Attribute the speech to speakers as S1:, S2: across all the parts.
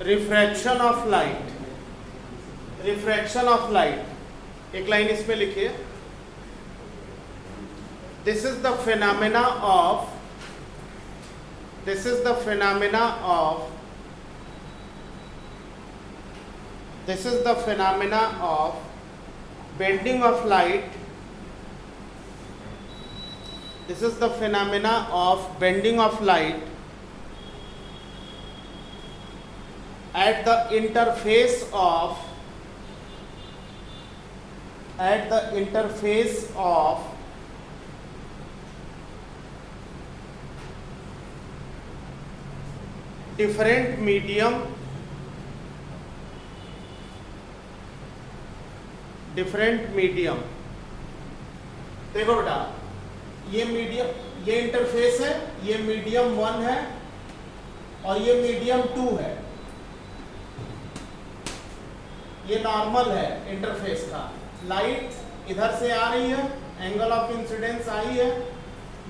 S1: Refraction of light, refraction of light, एक line इसमें लिखिए, this is the phenomena of, this is the phenomena of, this is the phenomena of bending of light, this is the phenomena of bending of light at the interface of, at the interface of different medium, different medium। देखो बेटा, ये medium, ये interface है, ये medium 1 है और ये medium 2 है, ये नॉर्मल है इंटरफेस का। लाइट इधर से आ रही है, एंगल ऑफ इंसिडेंस आई है,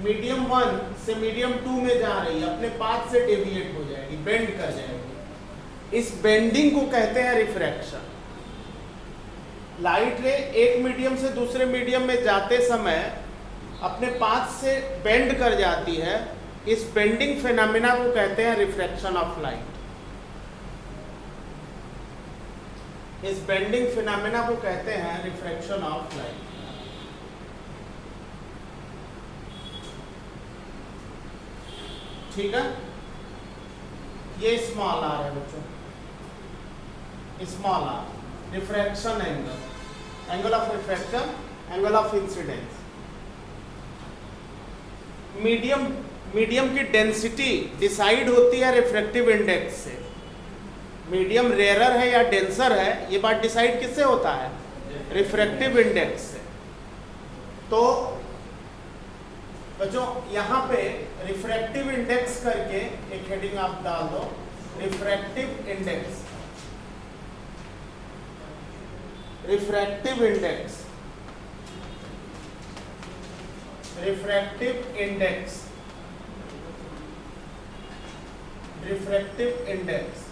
S1: मीडियम 1 से मीडियम 2 में जा रही है, अपने पाथ से डेविएट हो जाएगी, बेंड कर जाएगी। इस बेंडिंग को कहते हैं रिफ्रैक्शन। लाइट रे एक मीडियम से दूसरे मीडियम में जाते समय अपने पाथ से बेंड कर जाती है, इस बेंडिंग फिनोमेना को कहते हैं रिफ्रैक्शन ऑफ लाइट। इस बेंडिंग फिनोमेना को कहते हैं रिफ्रैक्शन ऑफ लाइट। ठीक है, ये स्मॉल आर है बच्चों, small r refraction angle, angle of refraction, angle of incidence. Medium की डेंसिटी डिसाइड होती है रिफ्रैक्टिव इंडेक्स से। मीडियम रेयरर है या डेंसर है, ये बात डिसाइड किससे होता है? रिफ्रैक्टिव इंडेक्स से। तो बच्चों यहाँ पे रिफ्रैक्टिव इंडेक्स करके एक हेडिंग आप डाल दो, refractive index, refractive index, refractive index, refractive index.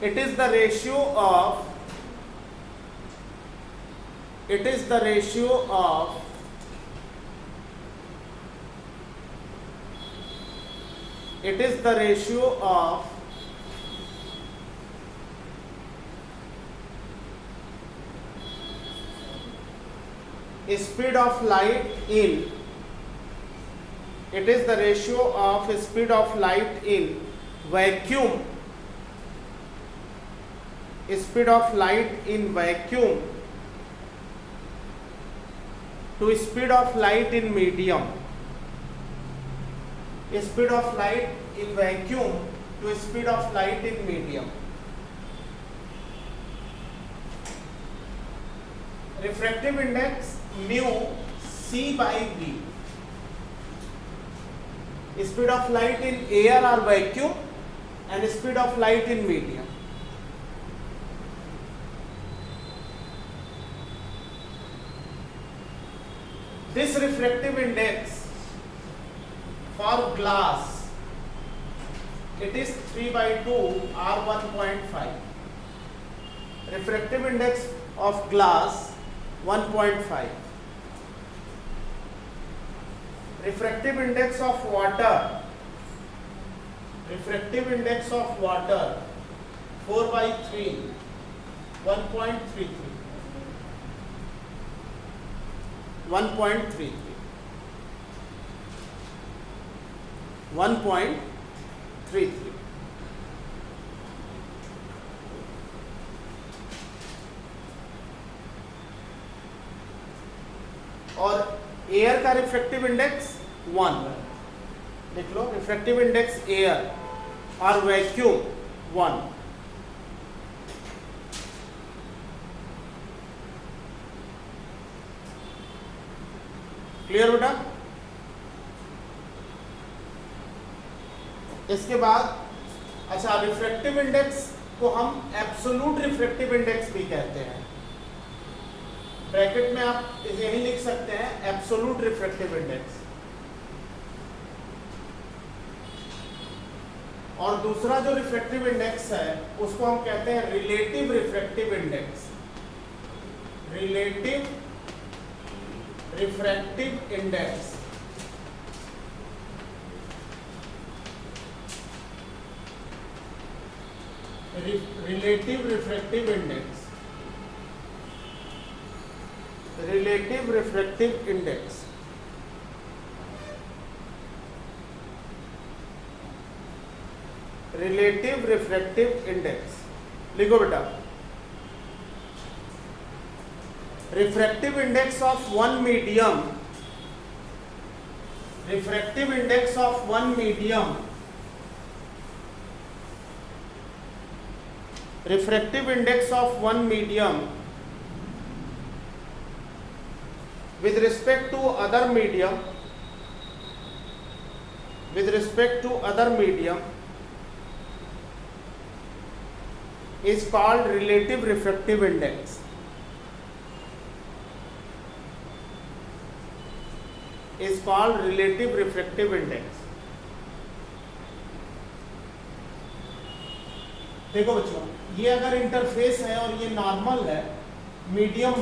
S1: It is the ratio of, it is the ratio of it is the ratio of speed of light in, it is the ratio of speed of light in vacuum, speed of light in vacuum to speed of light in medium, speed of light in vacuum to speed of light in medium। refractive index mu c by v, speed of light in air or vacuum and speed of light in medium। This refractive index for glass, it is 3/2 or 1.5। refractive index of glass 1.5। refractive index of water, refractive index of water 4/3 1.33, 1.33, 1.33। और air का refractive index 1, लिख लो, refractive index air और vacuum 1। Clear बेटा? इसके बाद अच्छा, refractive index को हम एब्सोल्यूट रिफ्रैक्टिव इंडेक्स भी कहते हैं। ब्रैकेट में आप यही लिख सकते हैं, एब्सोल्यूट रिफ्रैक्टिव इंडेक्स। और दूसरा जो रिफ्रैक्टिव इंडेक्स है उसको हम कहते हैं relative refractive index. Relative refractive index. Relative refractive index. Relative refractive index. Relative refractive index लिखो बेटा। Refractive index of one medium, refractive index of one medium, refractive index of one medium with respect to other medium, with respect to other medium is called relative refractive index. Is called relative refractive index. देखो बच्चों, ये अगर interface है और ये normal है, medium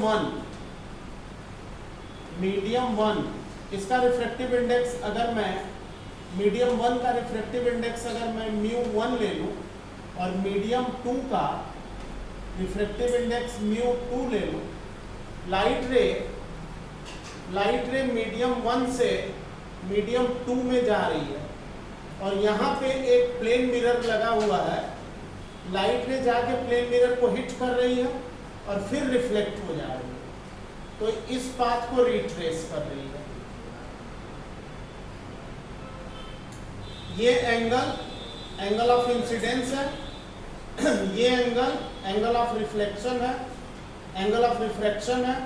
S1: one, इसका refractive index अगर मैं मीडियम वन का रिफ्रैक्टिव इंडेक्स अगर मैं μ1 ले लूँ और मीडियम 2 का रिफ्रैक्टिव इंडेक्स μ2 ले लूँ, लाइट रे मीडियम 1 से मीडियम 2 में जा रही है और यहाँ पे एक प्लेन मिरर लगा हुआ है, लाइट रे जाके प्लेन मिरर को हिट कर रही है और फिर रिफ्लेक्ट हो जा रही है, तो इस पाथ को रिट्रेस कर रही है। ये एंगल ऑफ इंसिडेंस है, ये एंगल ऑफ रिफ्लेक्शन है, एंगल ऑफ रिफ्रैक्शन है।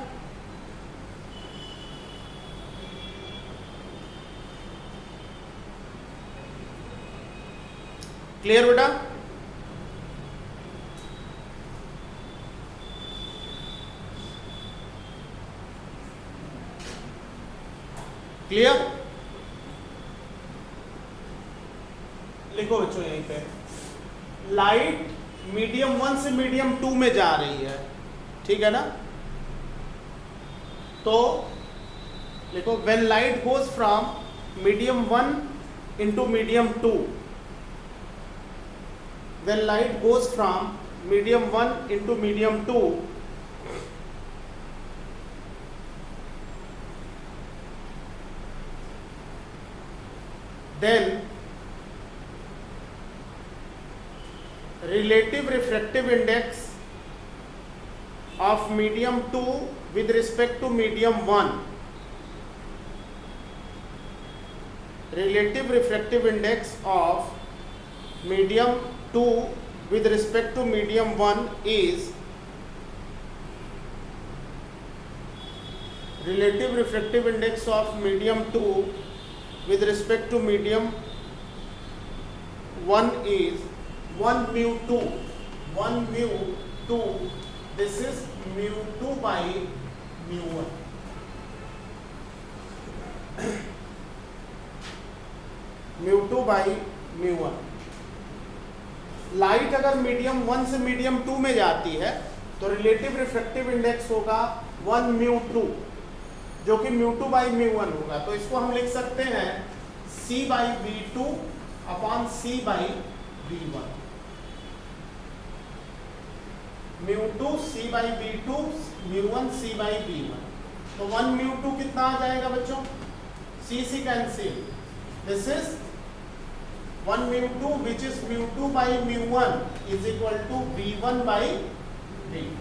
S1: क्लियर बेटा? क्लियर? लिखो बच्चों यहीं पे, लाइट मीडियम 1 से मीडियम 2 में जा रही है, ठीक है ना? तो लिखो when light goes from medium 1 into medium 2, when light goes from medium 1 into medium 2, then relative refractive index of medium 2 with respect to medium 1, relative refractive index of medium 2 with respect to medium 1 is relative refractive index of medium 2 with respect to medium 1 is 1 μ2, 1 μ2, this is μ2 by μ1. μ2 by μ1. Light अगर medium 1 से medium 2 में जाती है तो relative refractive index होगा 1 μ2, जो कि μ2 by μ1 होगा। तो इसको हम लिख सकते हैं c by v2 upon c by v1। μ2 c by v2, μ1 c by v1। तो 1 μ2 कितना आ जाएगा बच्चों? c cancel, this is 1 μ2 which is μ2 by μ1 is equal to v1 by v2।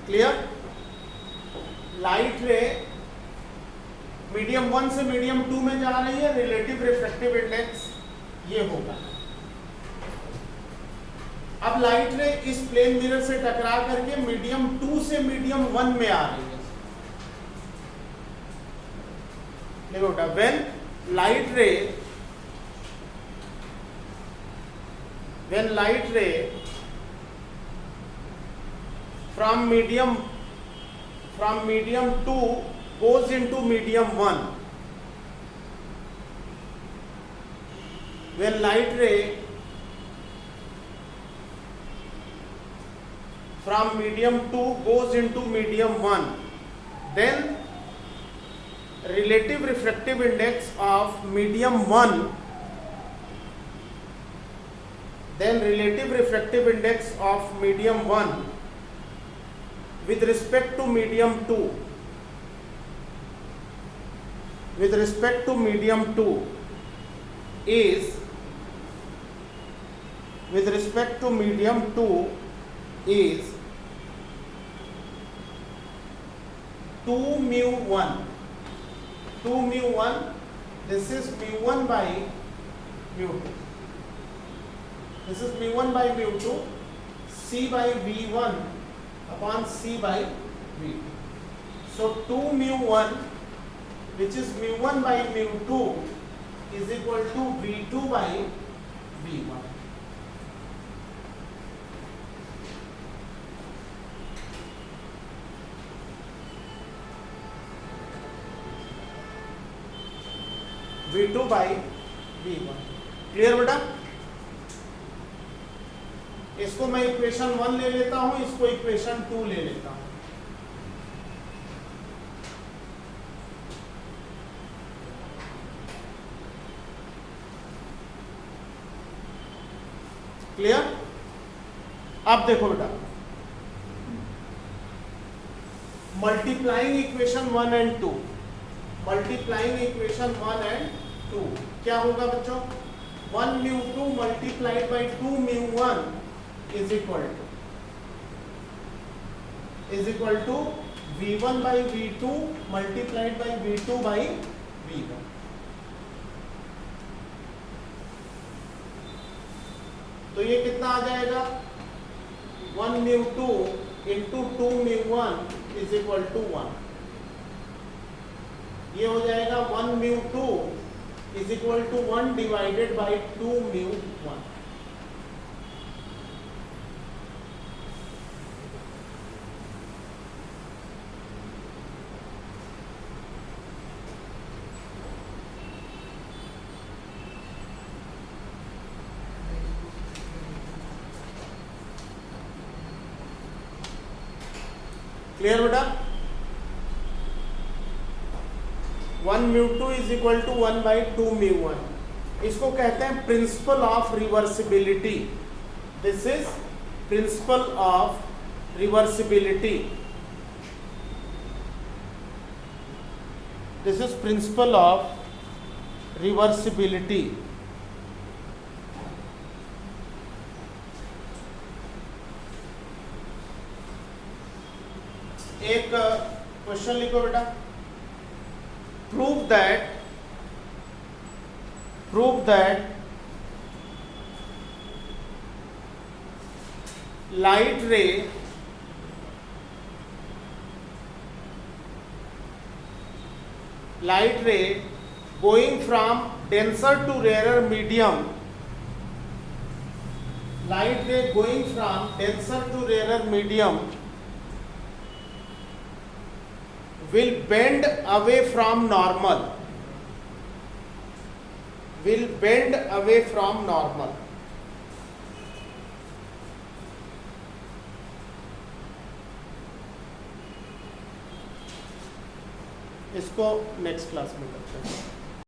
S1: Clear? Light रे मीडियम 1 से मीडियम 2 में जा रही है, रिलेटिव रिफ्रैक्टिव इंडेक्स ये होगा। अब लाइट रे इस प्लेन मिरर से टकरा करके मीडियम 2 से मीडियम 1 में आ रही है। देखो बेटा, व्हेन लाइट रे from medium 2 goes into medium 1. When light ray from medium 2 goes into medium 1, then relative refractive index of medium 1 with respect to medium 2 is 2 mu 1. 2 mu 1, this is mu 1 by mu 2. This is mu 1 by mu 2, C by V1 upon C by V2. So 2 mu 1, which is mu 1 by mu 2, is equal to V2 by V1. V2 by V1. Clear बेटा? इसको मैं equation 1 ले लेता हूं, इसको equation 2 ले लेता हूं. क्लियर? अब देखो बेटा, multiplying equation 1 and 2, multiplying equation 1 and 2 क्या होगा बच्चों? 1 mu 2 multiplied by 2 mu 1 is equal to V1 by V2 multiplied by V2 by V1. तो ये कितना आ जाएगा? 1 mu 2 into 2 mu 1 is equal to 1. ये हो जाएगा 1 mu 2 is equal to 1 divided by 2 mu 1. Clear बेटा? 1 mu 2 is equal to 1 by 2 mu 1. इसको कहते हैं principle of reversibility. This is principle of reversibility. This is principle of reversibility. एक question लिखो बेटा. prove that light ray going from denser to rarer medium, light ray going from denser to rarer medium will bend away from normal. इसको next class में करते हैं.